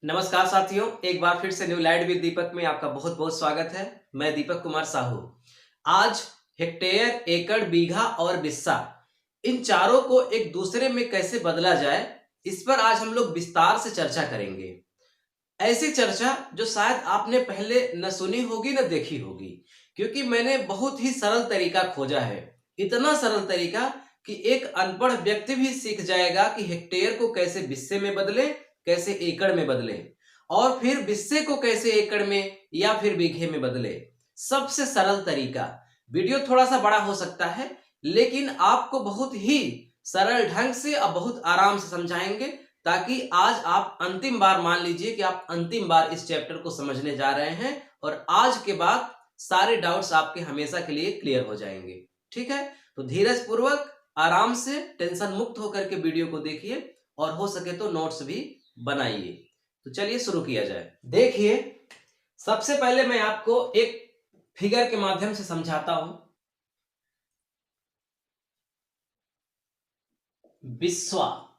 नमस्कार साथियों, एक बार फिर से न्यू लाइट विद दीपक में आपका बहुत बहुत स्वागत है। मैं दीपक कुमार साहू। आज हेक्टेयर, एकड़, बीघा और बिस्सा, इन चारों को एक दूसरे में कैसे बदला जाए, इस पर आज हम लोग विस्तार से चर्चा करेंगे। ऐसी चर्चा जो शायद आपने पहले न सुनी होगी न देखी होगी, क्योंकि मैंने बहुत ही सरल तरीका खोजा है। इतना सरल तरीका कि एक अनपढ़ व्यक्ति भी सीख जाएगा कि हेक्टेयर को कैसे बिस्से में बदले, कैसे एकड़ में बदले, और फिर बिस्से को कैसे एकड़ में या फिर बीघे में बदले। सबसे सरल तरीका। वीडियो थोड़ा सा बड़ा हो सकता है, लेकिन आपको बहुत ही सरल ढंग से और बहुत आराम से समझाएंगे, ताकि आज आप अंतिम बार, मान लीजिए कि आप अंतिम बार इस चैप्टर को समझने जा रहे हैं और आज के बाद सारे डाउट्स आपके हमेशा के लिए क्लियर हो जाएंगे। ठीक है, तो धीरज पूर्वक, आराम से, टेंशन मुक्त होकर के वीडियो को देखिए और हो सके तो नोट्स भी बनाइए। तो चलिए शुरू किया जाए। देखिए, सबसे पहले मैं आपको एक फिगर के माध्यम से समझाता हूं। बिस्वा,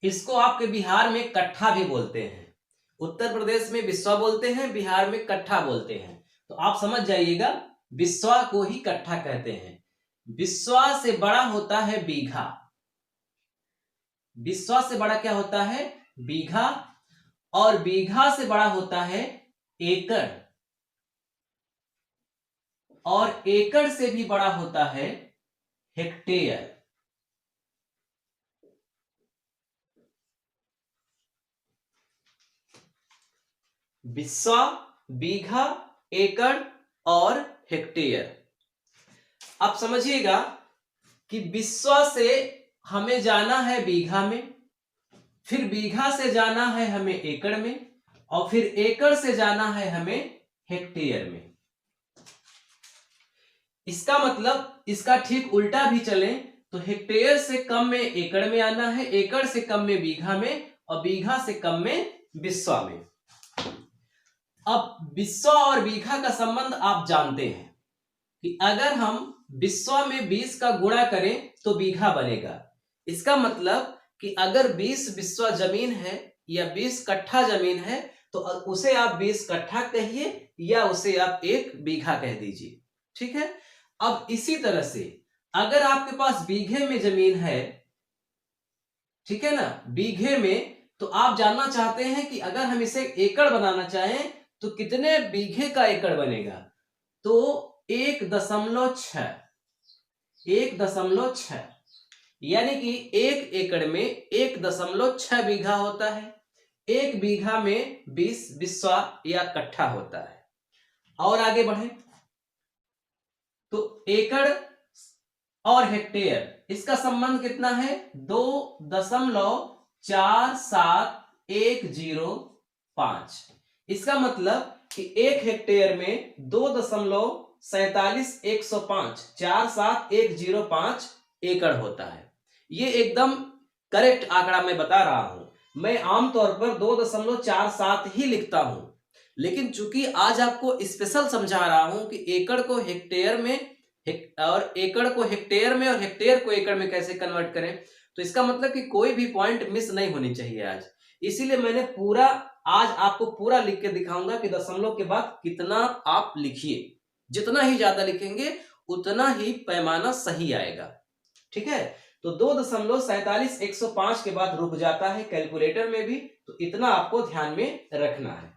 इसको आपके बिहार में कट्ठा भी बोलते हैं। उत्तर प्रदेश में बिस्वा बोलते हैं, बिहार में कट्ठा बोलते हैं। तो आप समझ जाइएगा, बिस्वा को ही कट्ठा कहते हैं। बिस्वा से बड़ा होता है बीघा। बिस्वा से बड़ा क्या होता है? बीघा। और बीघा से बड़ा होता है एकड़। और एकड़ से भी बड़ा होता है हेक्टेयर। बिस्वा, बीघा, एकड़ और हेक्टेयर। अब समझिएगा कि बिस्वा से हमें जाना है बीघा में, फिर बीघा से जाना है हमें एकड़ में, और फिर एकड़ से जाना है हमें हेक्टेयर में। इसका मतलब इसका ठीक उल्टा भी चले तो हेक्टेयर से कम में एकड़ में आना है, एकड़ से कम में बीघा में, और बीघा से कम में बिस्वा में। अब बिस्वा और बीघा का संबंध आप जानते हैं कि अगर हम बिस्वा में 20 का गुणा करें तो बीघा बनेगा। इसका मतलब कि अगर 20 बिस्वा जमीन है या 20 कट्ठा जमीन है तो उसे आप 20 कट्ठा कहिए या उसे आप 1 बीघा कह दीजिए। ठीक है। अब इसी तरह से अगर आपके पास बीघे में जमीन है, ठीक है ना, बीघे में, तो आप जानना चाहते हैं कि अगर हम इसे एकड़ बनाना चाहें तो कितने बीघे का एकड़ बनेगा। तो 1.6, 1.6, यानी कि 1 एकड़ में 1.6 बीघा होता है। 1 बीघा में 20 बिस्वा या कट्ठा होता है। और आगे बढ़े तो एकड़ और हेक्टेयर, इसका संबंध कितना है? 2.4710.5। इसका मतलब कि 1 हेक्टेयर में 2.4710.5, 47105 एकड़ होता है। ये एकदम करेक्ट आंकड़ा मैं बता रहा हूं। मैं आमतौर पर 2.47 ही लिखता हूं, लेकिन चूंकि आज आपको स्पेशल समझा रहा हूं कि एकड़ को हेक्टेयर में और एकड़ को हेक्टेयर में और हेक्टेयर को एकड़ में कैसे कन्वर्ट करें, तो इसका मतलब कि कोई भी पॉइंट मिस नहीं होनी चाहिए आज। इसीलिए मैंने पूरा, आज आपको पूरा लिख के दिखाऊंगा कि दशमलव के बाद कितना आप लिखिए। जितना ही ज्यादा लिखेंगे उतना ही पैमाना सही आएगा। ठीक है। तो 2.4710.5 के बाद रुक जाता है कैलकुलेटर में भी, तो इतना आपको ध्यान में रखना है।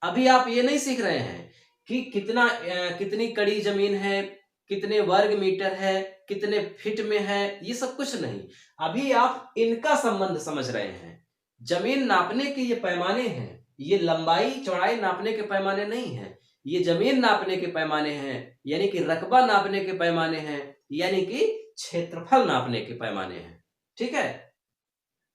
अभी आप ये नहीं सीख रहे हैं कि कितनी कड़ी जमीन है, कितने वर्ग मीटर है, कितने फीट में है, ये सब कुछ नहीं। अभी आप इनका संबंध समझ रहे हैं। जमीन नापने के ये पैमाने हैं, ये लंबाई चौड़ाई नापने के पैमाने नहीं है, ये जमीन नापने के पैमाने हैं, यानी कि रकबा नापने के पैमाने हैं, यानी कि क्षेत्रफल नापने के पैमाने हैं। ठीक है।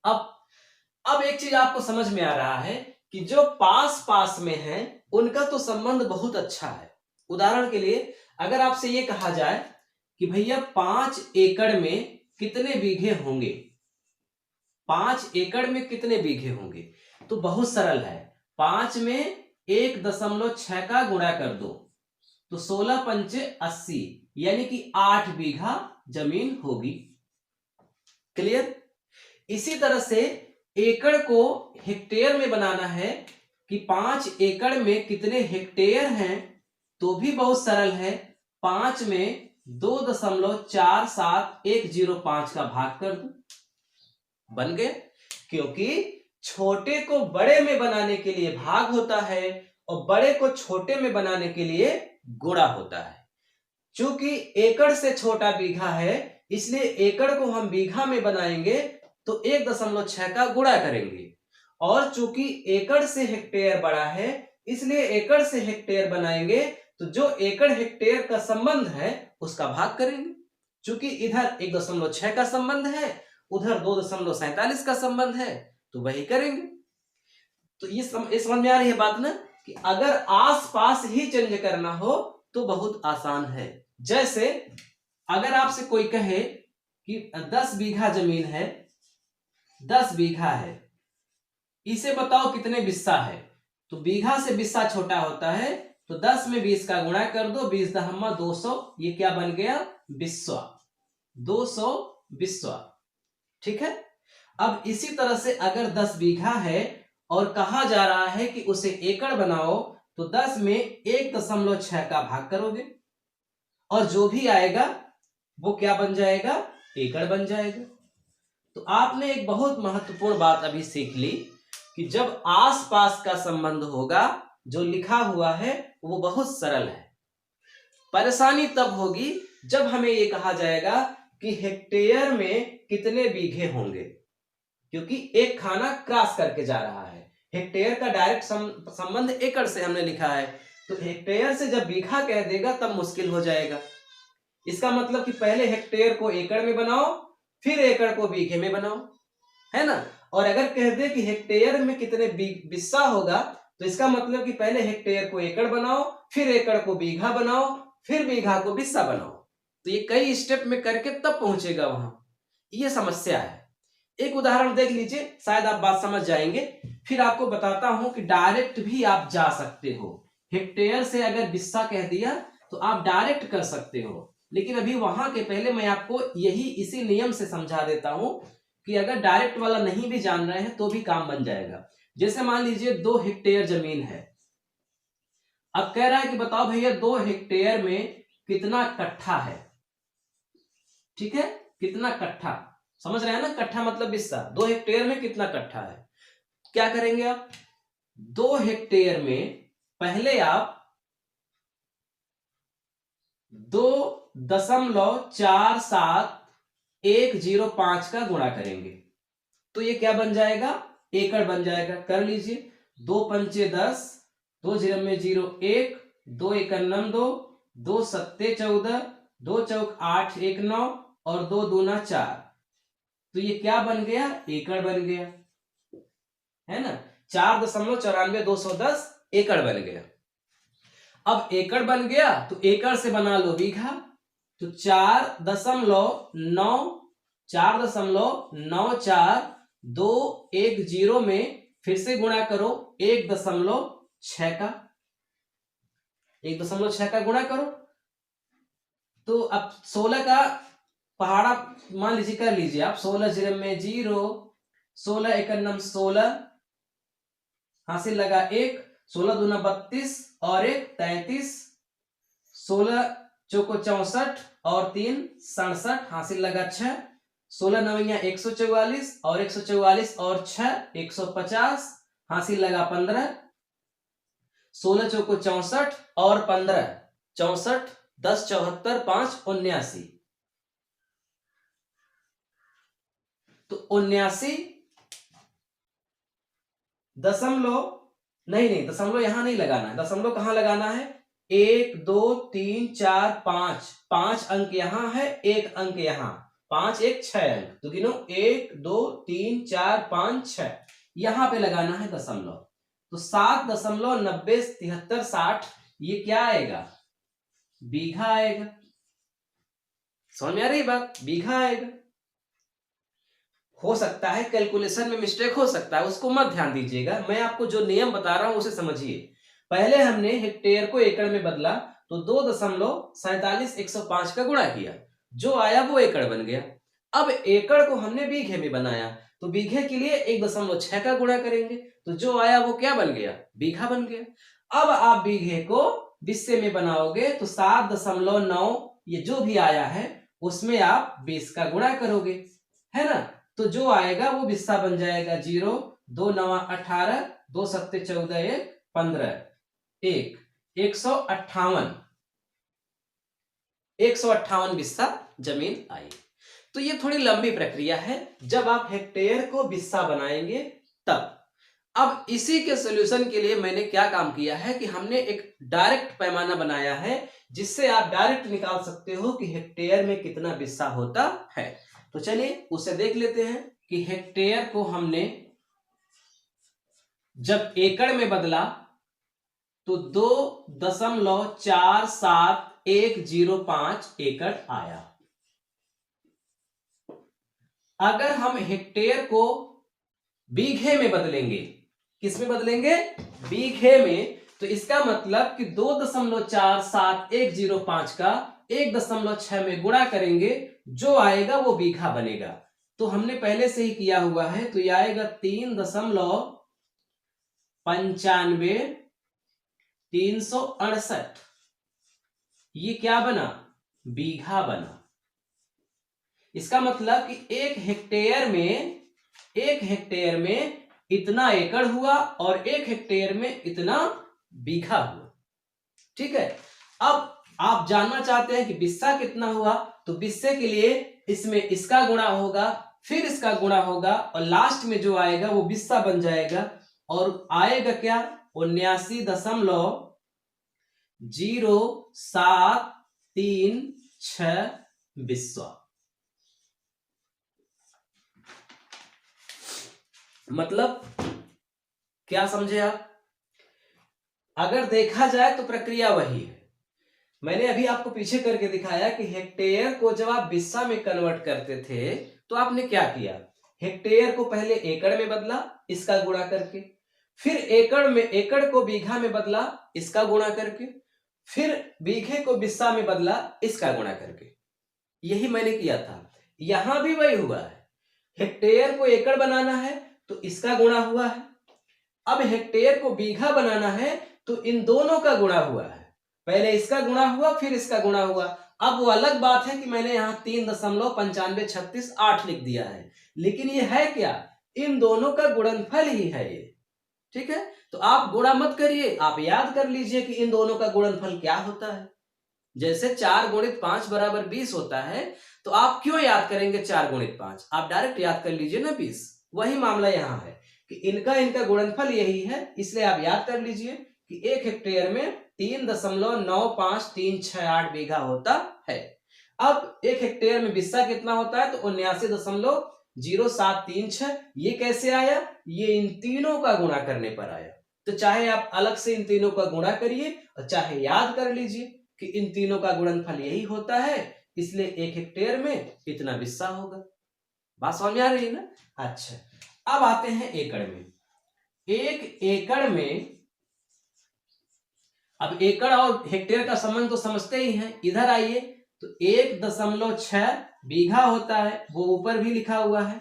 अब एक चीज आपको समझ में आ रहा है कि जो पास पास में है उनका तो संबंध बहुत अच्छा है। उदाहरण के लिए अगर आपसे ये कहा जाए कि भैया 5 एकड़ में कितने बीघे होंगे, 5 एकड़ में कितने बीघे होंगे, तो बहुत सरल है। 5 में 1.6 का गुणा कर दो तो 16 पंचे 80, यानी कि 8 बीघा जमीन होगी। क्लियर। इसी तरह से एकड़ को हेक्टेयर में बनाना है कि 5 एकड़ में कितने हेक्टेयर हैं, तो भी बहुत सरल है। 5 में 2.47105 का भाग कर दो, बन गए। क्योंकि छोटे को बड़े में बनाने के लिए भाग होता है और बड़े को छोटे में बनाने के लिए गुणा होता है। चूंकि एकड़ से छोटा बीघा है, इसलिए एकड़ को हम बीघा में बनाएंगे तो 1.6 का गुणा करेंगे, और चूंकि एकड़ से हेक्टेयर बड़ा है, इसलिए एकड़ से हेक्टेयर बनाएंगे तो जो एकड़ हेक्टेयर का संबंध है उसका भाग करेंगे। चूंकि इधर 1.6 का संबंध है, उधर 2.47 का संबंध है, तो वही करेंगे। तो ये समझ में आ रही है बात ना, कि अगर आसपास ही चेंज करना हो तो बहुत आसान है। जैसे अगर आपसे कोई कहे कि 10 बीघा जमीन है, 10 बीघा है, इसे बताओ कितने बिस्सा है, तो बीघा से बिस्सा छोटा होता है, तो 10 में 20 का गुणा कर दो, 20 दहम्मा 200, ये क्या बन गया, बिस्वा, 200 बिस्वा। ठीक है। अब इसी तरह से अगर 10 बीघा है और कहा जा रहा है कि उसे एकड़ बनाओ, तो 10 में 1.6 का भाग करोगे और जो भी आएगा वो क्या बन जाएगा, एकड़ बन जाएगा। तो आपने एक बहुत महत्वपूर्ण बात अभी सीख ली कि जब आसपास का संबंध होगा, जो लिखा हुआ है वो बहुत सरल है। परेशानी तब होगी जब हमें ये कहा जाएगा कि हेक्टेयर में कितने बीघे होंगे, क्योंकि एक खाना क्रॉस करके जा रहा है। हेक्टेयर का डायरेक्ट संबंध एकड़ से हमने लिखा है, तो हेक्टेयर से जब बीघा कह देगा तब मुश्किल हो जाएगा। इसका मतलब कि पहले हेक्टेयर को एकड़ में बनाओ, फिर एकड़ को बीघे में बनाओ, है ना। और अगर कह दे कि हेक्टेयर में कितने बिस्सा होगा, तो इसका मतलब कि पहले हेक्टेयर को एकड़ बनाओ, फिर एकड़ को बीघा बनाओ, फिर बीघा को बिस्सा बनाओ। तो ये कई स्टेप में करके तब पहुंचेगा वहां। ये समस्या है। एक उदाहरण देख लीजिए, शायद आप बात समझ जाएंगे। फिर आपको बताता हूं कि डायरेक्ट भी आप जा सकते हो। हेक्टेयर से अगर बिस्सा कह दिया तो आप डायरेक्ट कर सकते हो, लेकिन अभी वहां के पहले मैं आपको इसी नियम से समझा देता हूं कि अगर डायरेक्ट वाला नहीं भी जान रहे हैं तो भी काम बन जाएगा। जैसे मान लीजिए 2 हेक्टेयर जमीन है। अब कह रहा है कि बताओ भैया 2 हेक्टेयर में कितना कट्ठा है। ठीक है, कितना कट्ठा, समझ रहे हैं ना, कट्ठा मतलब बिस्सा। 2 हेक्टेयर में कितना कट्ठा है। क्या करेंगे आप, 2 हेक्टेयर में पहले आप 2.47105 का गुणा करेंगे, तो ये क्या बन जाएगा, एकड़ बन जाएगा। कर लीजिए, 2 पंचे 10, 2 0 में 0 1, 2 1 2, 2 7 14, 2 चौक 8 1 9 और 2 दूना 4, तो ये क्या बन गया, एकड़ बन गया, है ना। 4.94 एकड़ बन गया। अब एकड़ बन गया तो एकड़ से बना लो बीघा, तो 4.94 में फिर से गुणा करो 1.6 का, 1.6 का गुणा करो, तो अब 16 का पहाड़ा मान लीजिए, कर लीजिए आप, 16 0 में 0, 16 1 16, हासिल लगा 1, 16 दूना 32 और 1 33, 16 चौको 64 और 3 67, हासिल लगा 6, 16 नवैया 144 और 144 और 6 150, हासिल लगा 15, 16 चौको 64 और 15 64, 10 74 5 79, तो 79 दशमलव नहीं दशमलव यहां नहीं लगाना है। दशमलव कहां लगाना है, 1 2 3 4 5, 5 अंक यहां है, 1 अंक यहां, 5 1 6 अंक, तो गिनो 1 2 3 4 5 6, यहां पे लगाना है दशमलव। तो 7.907360 ये क्या आएगा, बीघा आएगा। समझ में आ रही बात, बीघा आएगा। हो सकता है कैलकुलेशन में मिस्टेक हो सकता है, उसको मत ध्यान दीजिएगा। मैं आपको जो नियम बता रहा हूं उसे समझिए। पहले हमने हेक्टेयर को एकड़ में बदला, तो 2.47 105 का गुणा किया, जो आया वो एकड़ बन गया। अब एकड़ को हमने बीघे में बनाया, तो बीघे के लिए 1.6 का गुणा करेंगे, तो जो आया वो क्या बन गया, बीघा बन गया। अब आप बीघे को बिस्से में बनाओगे तो 7.9 ये जो भी आया है उसमें आप 20 का गुणा करोगे, है ना। तो जो आएगा वो बिस्सा बन जाएगा 0, 2 9 18, 2 7 14, 15, 158 बिस्सा जमीन आई। तो ये थोड़ी लंबी प्रक्रिया है जब आप हेक्टेयर को बिस्सा बनाएंगे तब। अब इसी के सॉल्यूशन के लिए मैंने क्या काम किया है कि हमने एक डायरेक्ट पैमाना बनाया है जिससे आप डायरेक्ट निकाल सकते हो कि हेक्टेयर में कितना बिस्सा होता है। तो चलिए उसे देख लेते हैं कि हेक्टेयर को हमने जब एकड़ में बदला तो 2.47105 एकड़ आया। अगर हम हेक्टेयर को बीघे में बदलेंगे, किस में बदलेंगे, बीघे में, तो इसका मतलब कि 2.47105 का 1.6 में गुणा करेंगे, जो आएगा वो बीघा बनेगा। तो हमने पहले से ही किया हुआ है, तो ये आएगा 3.95,368। ये क्या बना, बीघा बना। इसका मतलब कि एक हेक्टेयर में इतना एकड़ हुआ और एक हेक्टेयर में इतना बीघा हुआ। ठीक है। अब आप जानना चाहते हैं कि बिस्सा कितना हुआ, तो बिस्से के लिए इसमें इसका गुणा होगा, फिर इसका गुणा होगा, और लास्ट में जो आएगा वो बिस्सा बन जाएगा, और आएगा क्या, 79.0736 बिस्सा। मतलब क्या समझे आप। अगर देखा जाए तो प्रक्रिया वही है। मैंने अभी आपको पीछे करके दिखाया कि हेक्टेयर को जब आप बिस्सा में कन्वर्ट करते थे तो आपने क्या किया, हेक्टेयर को पहले एकड़ में बदला इसका गुणा करके, फिर एकड़ को बीघा में बदला इसका गुणा करके, फिर बीघे को बिस्सा में बदला इसका गुणा करके। यही मैंने किया था। यहां भी वही हुआ है। हेक्टेयर को एकड़ बनाना है तो इसका गुणा हुआ है, अब हेक्टेयर को बीघा बनाना है तो इन दोनों का गुणा हुआ है। पहले इसका गुणा हुआ फिर इसका गुणा हुआ। अब वो अलग बात है कि मैंने यहां 3.9536 लिख दिया है, लेकिन ये है क्या, इन दोनों का गुणनफल ही है ये। ठीक है। तो आप गुणा मत करिए, आप याद कर लीजिए कि इन दोनों का गुणनफल क्या होता है। जैसे 4 गुणित 5 बराबर 20 होता है, तो आप क्यों याद करेंगे 4 गुणित 5, आप डायरेक्ट याद कर लीजिए ना 20। वही मामला यहां है कि इनका गुणनफल यही है, इसलिए आप याद कर लीजिए कि एक हेक्टेयर में 3.95368 बीघा होता है। अब एक हेक्टेयर में बिस्सा कितना होता है, तो 79.0736। ये कैसे आया, ये इन तीनों का गुणा करने पर आया। तो चाहे आप अलग से इन तीनों का गुणा करिए और चाहे याद कर लीजिए कि इन तीनों का गुणनफल यही होता है, इसलिए एक हेक्टेयर में इतना बिस्सा होगा। बात समझ में आ रही है ना। अच्छा, अब आते हैं एकड़ में। एक एकड़ में, अब एकड़ और हेक्टेयर का संबंध तो समझते ही हैं। इधर आइए, तो 1.6 बीघा होता है, वो ऊपर भी लिखा हुआ है,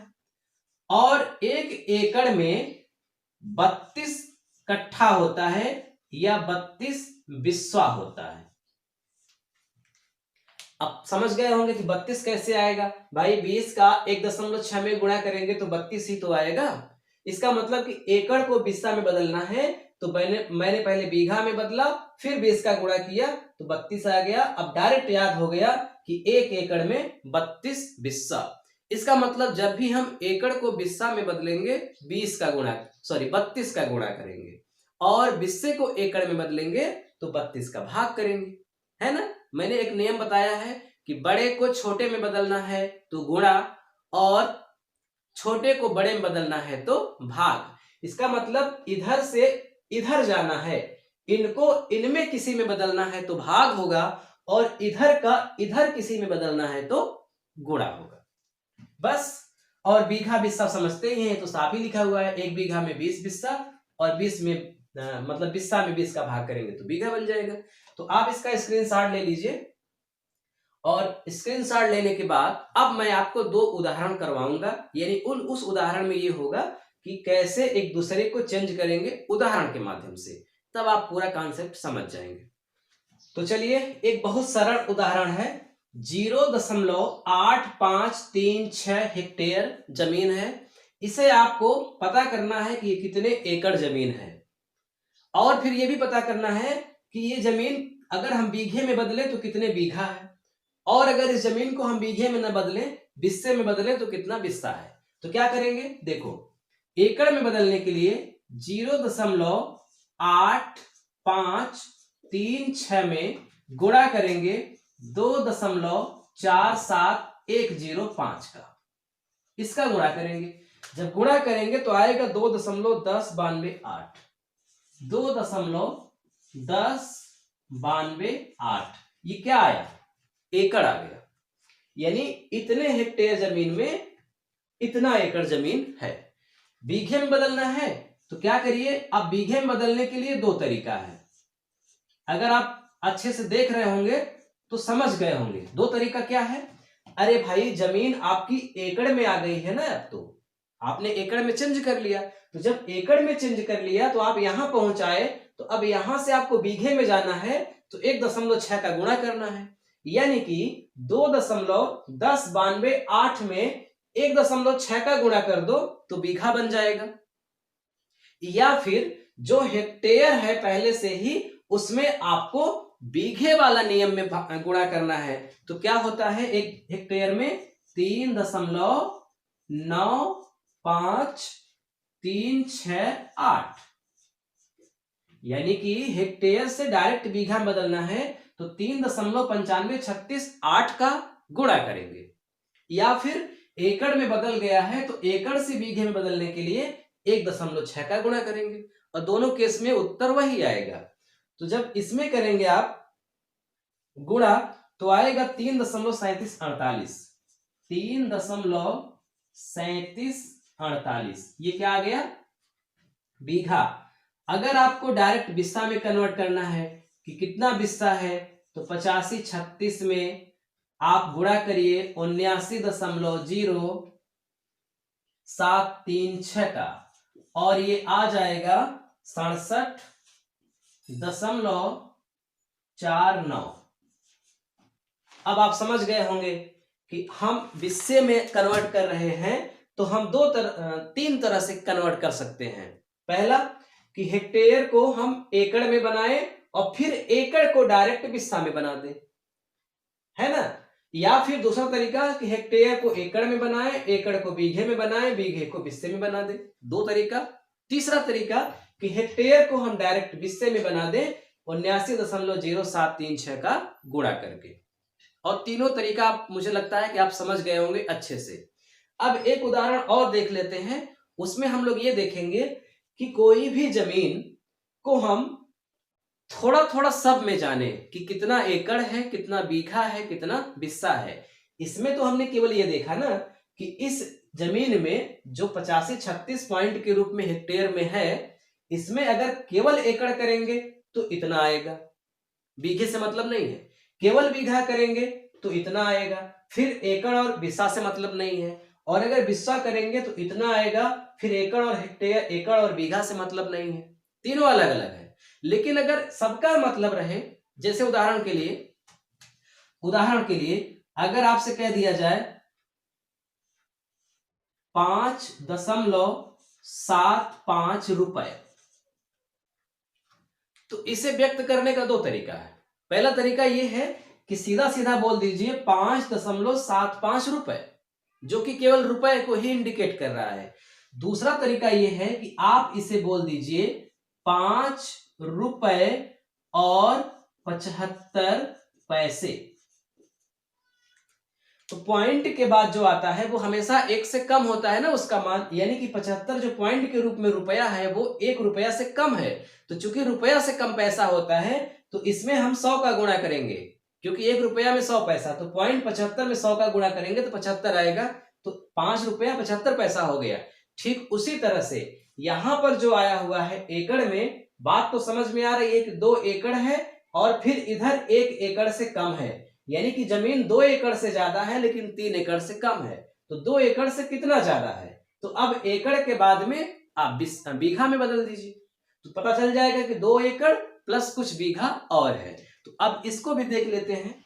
और एक एकड़ में 32 कट्ठा होता है या 32 बिस्सा होता है। अब समझ गए होंगे कि 32 कैसे आएगा भाई, 20 का 1.6 में गुणा करेंगे तो 32 ही तो आएगा। इसका मतलब कि एकड़ को बिस्सा में बदलना है, तो मैंने पहले बीघा में बदला, फिर 20 का गुणा किया तो 32 आ गया। अब डायरेक्ट याद हो गया कि एक एकड़ में 32 बिस्सा। इसका मतलब जब भी हम एकड़ को बिस्सा में बदलेंगे 32 का गुणा करेंगे, और बिस्से को एकड़ में बदलेंगे तो 32 का भाग करेंगे, है ना। मैंने एक नियम बताया है कि बड़े को छोटे में बदलना है तो गुणा, और छोटे को बड़े में बदलना है तो भाग। इसका मतलब इधर से इधर जाना है, इनको इनमें किसी में बदलना है तो भाग होगा, और इधर का इधर किसी में बदलना है तो गुणा होगा, बस। और बीघा बिस्सा समझते ही हैं, तो साफ ही लिखा हुआ है, एक बीघा में 20 बिस्सा, और 20 में मतलब बिस्सा में 20 का भाग करेंगे तो बीघा बन जाएगा। तो आप इसका स्क्रीनशॉट ले लीजिए और स्क्रीनशॉट लेने के बाद अब मैं आपको 2 उदाहरण करवाऊंगा, यानी उस उदाहरण में ये होगा कि कैसे एक दूसरे को चेंज करेंगे उदाहरण के माध्यम से, तब आप पूरा कॉन्सेप्ट समझ जाएंगे। तो चलिए, एक बहुत सरल उदाहरण है। 0.8536 हेक्टेयर जमीन है। इसे आपको पता करना है कि ये कितने एकड़ जमीन है, और फिर ये भी पता करना है कि ये जमीन अगर हम बीघे में बदले तो कितने बीघा है, और अगर इस जमीन को हम बीघे में न बदले बिस्से में बदले तो कितना बिस्सा है। तो क्या करेंगे, देखो, एकड़ में बदलने के लिए 0.8536 में गुणा करेंगे 2.47105 का, इसका गुणा करेंगे। जब गुणा करेंगे तो आएगा 2.1092 2.1092 ये क्या आया, एकड़ आ गया। यानी इतने हेक्टेयर जमीन में इतना एकड़ जमीन है। बीघे में बदलना है तो क्या करिए, अब बीघे में बदलने के लिए 2 तरीका है। अगर आप अच्छे से देख रहे होंगे तो समझ गए होंगे। 2 तरीका क्या है, अरे भाई जमीन आपकी एकड़ में आ गई है ना, अब तो आपने एकड़ में चेंज कर लिया। तो जब एकड़ में चेंज कर लिया तो आप यहां पहुंचाए, तो अब यहां से आपको बीघे में जाना है तो 1.6 का गुणा करना है। यानी कि 2.1092 में 1.6 का गुणा कर दो तो बीघा बन जाएगा। या फिर जो हेक्टेयर है पहले से ही, उसमें आपको बीघे वाला नियम में गुणा करना है। तो क्या होता है, एक हेक्टेयर में 3.95368, यानी कि हेक्टेयर से डायरेक्ट बीघा में बदलना है तो 3.95368 का गुणा करेंगे। या फिर एकड़ में बदल गया है तो एकड़ से बीघे में बदलने के लिए 1.6 का गुणा करेंगे, और दोनों केस में उत्तर वही आएगा। तो जब इसमें करेंगे आप गुणा तो आएगा 3.3748, 3.3748, ये क्या आ गया, बीघा। अगर आपको डायरेक्ट बिस्सा में कन्वर्ट करना है कि कितना बिस्सा है, तो 8536 में आप गुणा करिए 790736 का, और ये आ जाएगा 67.49। अब आप समझ गए होंगे कि हम बिस्से में कन्वर्ट कर रहे हैं तो हम 3 तरह से कन्वर्ट कर सकते हैं। पहला कि हेक्टेयर को हम एकड़ में बनाएं और फिर एकड़ को डायरेक्ट बिस्सा में बना दें, है ना। या फिर दूसरा तरीका कि हेक्टेयर को एकड़ में बनाएं, एकड़ को बीघे में बनाएं, बीघे को बिस्से में बना दें। 2 तरीका। तीसरा तरीका कि हेक्टेयर को हम डायरेक्ट बिस्से में बना दें 790736 का गुणा करके। और तीनों तरीका मुझे लगता है कि आप समझ गए होंगे अच्छे से। अब एक उदाहरण और देख लेते हैं। उसमें हम लोग ये देखेंगे कि कोई भी जमीन को हम थोड़ा थोड़ा सब में जाने कि कितना एकड़ है, कितना बीघा है, कितना बिस्सा है। इसमें तो हमने केवल ये देखा ना कि इस जमीन में जो 8536 पॉइंट के रूप में हेक्टेयर में है, इसमें अगर केवल एकड़ करेंगे तो इतना आएगा, बीघे से मतलब नहीं है। केवल बीघा करेंगे तो इतना आएगा, फिर एकड़ और बिस्सा से मतलब नहीं है, और अगर बिस्सा करेंगे तो इतना आएगा, फिर एकड़ और हेक्टेयर, एकड़ और बीघा से मतलब नहीं है। तीनों अलग अलग है। लेकिन अगर सबका मतलब रहे, जैसे उदाहरण के लिए अगर आपसे कह दिया जाए 5.75 रुपए, तो इसे व्यक्त करने का 2 तरीका है। पहला तरीका यह है कि सीधा सीधा बोल दीजिए 5.75 रुपए, जो कि केवल रुपए को ही इंडिकेट कर रहा है। दूसरा तरीका यह है कि आप इसे बोल दीजिए 5 रुपए और 75 पैसे। तो पॉइंट के बाद जो आता है वो हमेशा 1 से कम होता है ना उसका मान, यानी कि 75 जो पॉइंट के रूप में रुपया है वो 1 रुपया से कम है। तो चूंकि रुपया से कम पैसा होता है तो इसमें हम 100 का गुणा करेंगे, क्योंकि 1 रुपया में 100 पैसा, तो पॉइंट 75 में 100 का गुणा करेंगे तो 75 आएगा, तो 5 रुपया 75 पैसा हो गया। ठीक उसी तरह से यहां पर जो आया हुआ है एकड़ में, बात तो समझ में आ रही है कि 2 एकड़ है और फिर इधर 1 एकड़ से कम है, यानी कि जमीन 2 एकड़ से ज्यादा है लेकिन 3 एकड़ से कम है। तो 2 एकड़ से कितना ज्यादा है, तो अब एकड़ के बाद में आप बीघा में बदल दीजिए, तो पता चल जाएगा कि 2 एकड़ प्लस कुछ बीघा और है। तो अब इसको भी देख लेते हैं।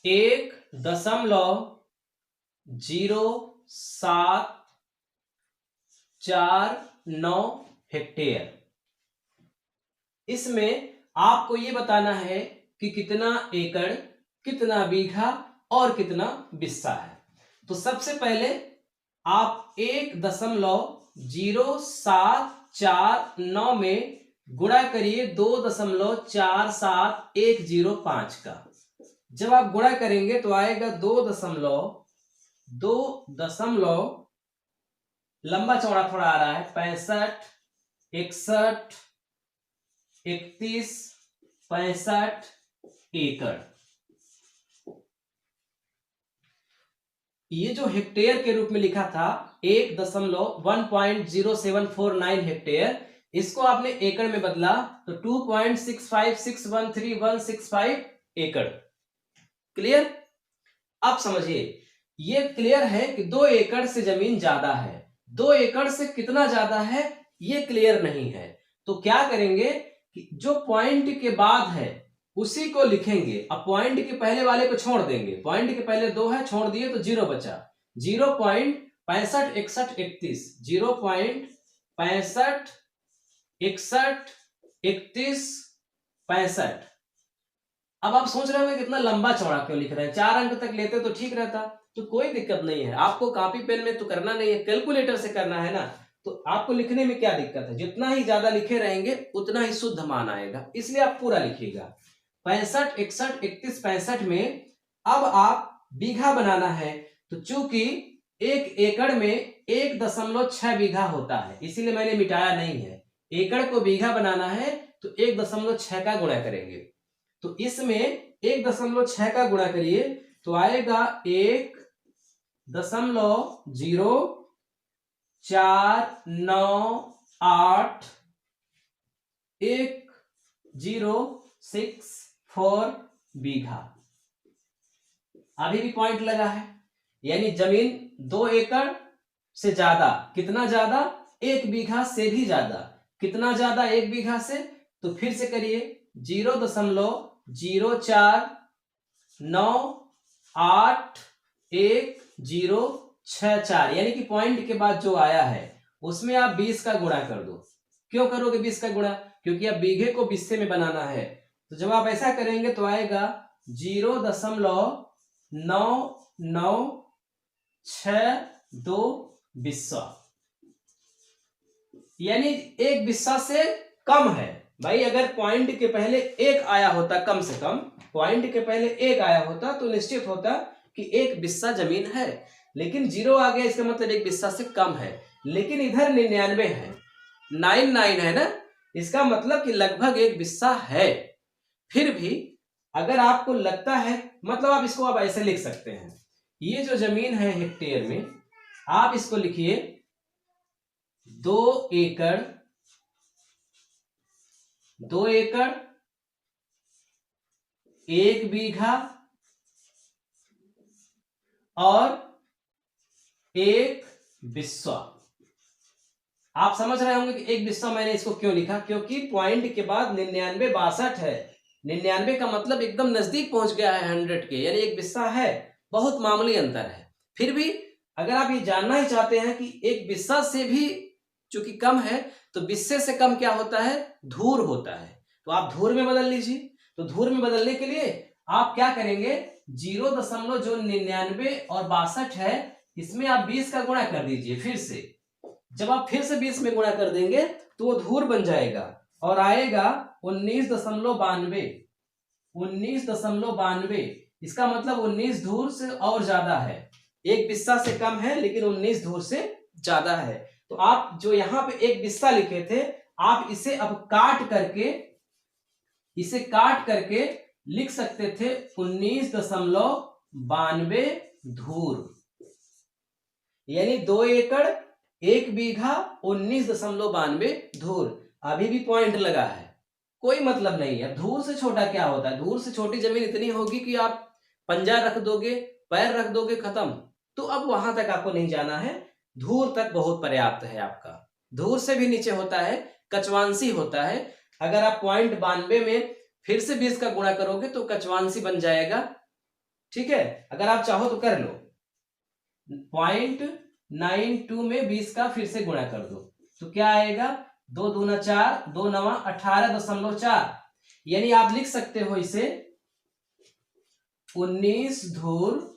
1.0749 हेक्टेयर। इसमें आपको ये बताना है कि कितना एकड़, कितना बीघा और कितना बिस्सा है। तो सबसे पहले आप 1.0749 में गुणा करिए 2.47105 का। जब आप गुणा करेंगे तो आएगा 2 लंबा चौड़ा थोड़ा आ रहा है, 65, 61, 31, 65 एकड़। ये जो हेक्टेयर के रूप में लिखा था 1.0749 हेक्टेयर, इसको आपने एकड़ में बदला तो 2.65613165 एकड़। क्लियर? अब समझिए, ये क्लियर है कि 2 एकड़ से जमीन ज्यादा है। 2 एकड़ से कितना ज्यादा है ये क्लियर नहीं है। तो क्या करेंगे कि जो पॉइंट के बाद है उसी को लिखेंगे। अब पॉइंट के पहले वाले को छोड़ देंगे। पॉइंट के पहले 2 है, छोड़ दिए तो 0 बचा। 0.65 61 31, 0.65 61 31 65। अब आप सोच रहे होंगे कितना लंबा चौड़ा क्यों लिख रहे हैं, 4 अंक तक लेते तो ठीक रहता। तो कोई दिक्कत नहीं है, आपको कॉपी पेन में तो करना नहीं है, कैलकुलेटर से करना है ना। तो आपको लिखने में क्या दिक्कत है, जितना ही ज्यादा लिखे रहेंगे उतना ही शुद्ध मान आएगा, इसलिए आप पूरा लिखिएगा। 65 61 31 65 में अब आप बीघा बनाना है। तो चूंकि 1 एकड़ में 1.6 बीघा होता है, इसीलिए मैंने मिटाया नहीं है। एकड़ को बीघा बनाना है तो 1.6 का गुणा करेंगे। तो इसमें 1.6 का गुणा करिए तो आएगा 1.04981064 बीघा। अभी भी पॉइंट लगा है, यानी जमीन 2 एकड़ से ज्यादा। कितना ज्यादा? 1 बीघा से भी ज्यादा। कितना ज्यादा 1 बीघा से? तो फिर से करिए 0.049811064, यानी कि पॉइंट के बाद जो आया है उसमें आप 20 का गुणा कर दो। क्यों करोगे 20 का गुणा? क्योंकि अब बीघे को बिस्से में बनाना है। तो जब आप ऐसा करेंगे तो आएगा 0.9962 बिस्सा, यानी 1 बिस्सा से कम है। भाई अगर पॉइंट के पहले 1 आया होता, कम से कम पॉइंट के पहले 1 आया होता तो निश्चित होता कि 1 बिस्सा जमीन है, लेकिन 0 आ गया, इसका मतलब 1 बिस्सा से कम है। लेकिन इधर 99 है, 99 है ना, इसका मतलब कि लगभग 1 बिस्सा है। फिर भी अगर आपको लगता है, मतलब आप इसको आप ऐसे लिख सकते हैं, ये जो जमीन है हेक्टेयर में, आप इसको लिखिए 2 एकड़ 1 बीघा और 1 बिस्सा। आप समझ रहे होंगे कि 1 बिस्सा मैंने इसको क्यों लिखा, क्योंकि पॉइंट के बाद 99 62 है। 99 का मतलब एकदम नजदीक पहुंच गया है 100 के, यानी 1 बिस्सा है, बहुत मामूली अंतर है। फिर भी अगर आप ये जानना ही चाहते हैं कि 1 बिस्सा से भी चूंकि कम है, तो बिस्से से कम क्या होता है? धूर होता है। तो आप धूर में बदल लीजिए। तो धूर में बदलने के लिए आप क्या करेंगे, 0.99 और 62 है, इसमें आप 20 का गुणा कर दीजिए फिर से। जब आप फिर से 20 में गुणा कर देंगे तो वो धूर बन जाएगा और आएगा 19.92। 19.92, इसका मतलब 19 धूर से और ज्यादा है। 1 बिस्सा से कम है लेकिन 19 धूर से ज्यादा है। तो आप जो यहाँ पे 1 बिस्सा लिखे थे, आप इसे अब काट करके लिख सकते थे 19.92 धूर, यानी 2 एकड़ 1 बीघा 19.92 धूर। अभी भी पॉइंट लगा है, कोई मतलब नहीं है। धूर से छोटा क्या होता है? धूर से छोटी जमीन इतनी होगी कि आप पंजा रख दोगे, पैर रख दोगे, खत्म। तो अब वहां तक आपको नहीं जाना है, धूर तक बहुत पर्याप्त है आपका। धूर से भी नीचे होता है कचवांसी होता है। अगर आप 0.92 में फिर से 20 का गुणा करोगे तो कचवांसी बन जाएगा। ठीक है, अगर आप चाहो तो कर लो, 0.92 में 20 का फिर से गुणा कर दो तो क्या आएगा, 2 दूना 4, 2 नवा 18.4। यानी आप लिख सकते हो इसे 19 धूर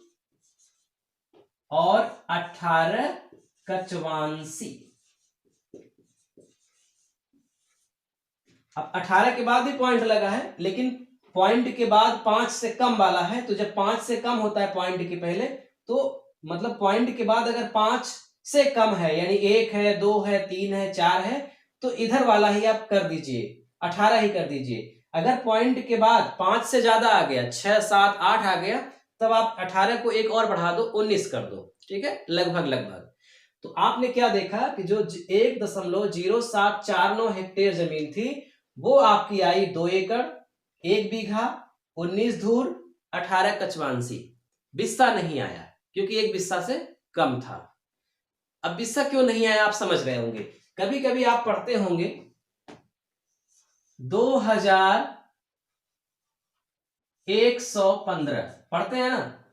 और 18 कचवांसी। अब 18 के बाद भी पॉइंट लगा है, लेकिन पॉइंट के बाद 5 से कम वाला है। तो जब 5 से कम होता है पॉइंट के पहले, तो मतलब पॉइंट के बाद अगर 5 से कम है, यानी 1 है, 2 है, 3 है, 4 है, तो इधर वाला ही आप कर दीजिए, 18 ही कर दीजिए। अगर पॉइंट के बाद 5 से ज्यादा आ गया, 6, 7, 8 आ गया, तब आप 18 को एक और बढ़ा दो, 19 कर दो। ठीक है, लगभग लगभग। तो आपने क्या देखा कि जो 1.0749 हेक्टेयर जमीन थी वो आपकी आई 2 एकड़ 1 बीघा 19 धूर 18 कचवांसी। बिस्सा नहीं आया क्योंकि एक बिस्सा से कम था। अब बिस्सा क्यों नहीं आया आप समझ रहे होंगे। कभी कभी आप पढ़ते होंगे 2115 पढ़ते हैं ना,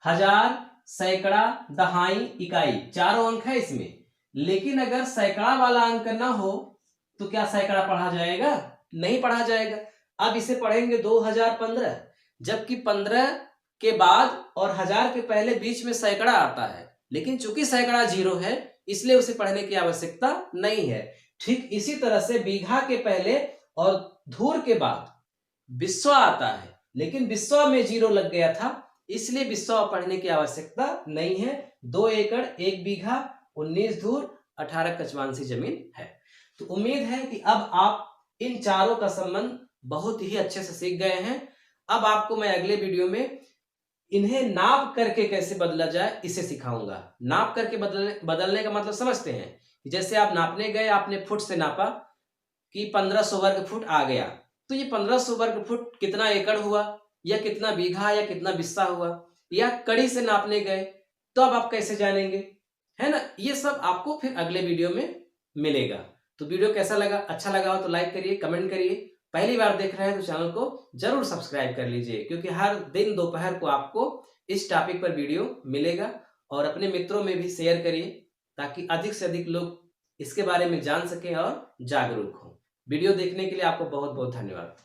हजार, सैकड़ा, दहाई, इकाई, चारों अंक है इसमें। लेकिन अगर सैकड़ा वाला अंक ना हो तो क्या सैकड़ा पढ़ा जाएगा? नहीं पढ़ा जाएगा। अब इसे पढ़ेंगे 2015, जबकि 15 के बाद और 1000 के पहले बीच में सैकड़ा आता है, लेकिन चूंकि सैकड़ा 0 है इसलिए उसे पढ़ने की आवश्यकता नहीं है। ठीक इसी तरह से बीघा के पहले और धूर के बाद बिस्वा आता है, लेकिन बिस्वा में 0 लग गया था इसलिए बिस्वा पढ़ने की आवश्यकता नहीं है। 2 एकड़ 1 बीघा 19 धूर 18 कचवांसी जमीन है। तो उम्मीद है कि अब आप इन चारों का संबंध बहुत ही अच्छे से सीख गए हैं। अब आपको मैं अगले वीडियो में इन्हें नाप करके कैसे बदला जाए इसे सिखाऊंगा। नाप करके बदलने का मतलब समझते हैं कि जैसे आप नापने गए, आपने फुट से नापा कि 1500 वर्ग फुट आ गया, तो ये 1500 वर्ग फुट कितना एकड़ हुआ, या कितना बीघा, या कितना बिस्सा हुआ, या कड़ी से नापने गए, तो अब आप कैसे जानेंगे, है ना। ये सब आपको फिर अगले वीडियो में मिलेगा। तो वीडियो कैसा लगा, अच्छा लगा हो तो लाइक करिए, कमेंट करिए। पहली बार देख रहे हैं तो चैनल को जरूर सब्सक्राइब कर लीजिए, क्योंकि हर दिन दोपहर को आपको इस टॉपिक पर वीडियो मिलेगा। और अपने मित्रों में भी शेयर करिए ताकि अधिक से अधिक लोग इसके बारे में जान सकें और जागरूक हों। वीडियो देखने के लिए आपको बहुत बहुत धन्यवाद।